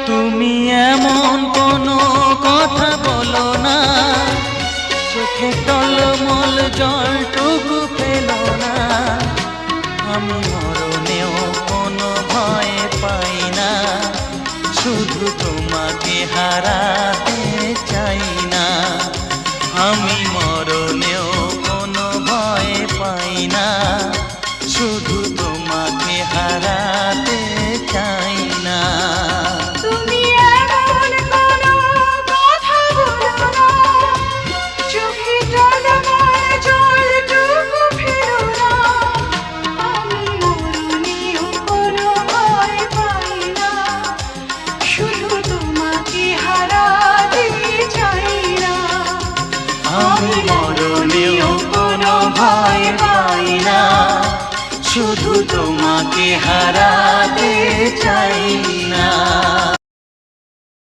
তুমি এমন কোনো কথা বলো না, চোখে টলমল জলটুকু ফেলো না। আমি মরণেও কোনো ভয় পাই না, শুধু তোমাকে হারাতে চাই না। আমি মরণেও কোনো ভয় পাই না, শুধু তোমাকে হারাতে চাই না। তুমি এমন কোনো কথা বলো না, চোখে টলমল জলটুকু ফেলো না। আমি মরণেও কোনো ভয় পাই না, শুধু তোমাকে হারাতে চাই না। আমি মরণেও কোনো ভয় পাই না, শুধু তোমাকে হারাতে চাই না।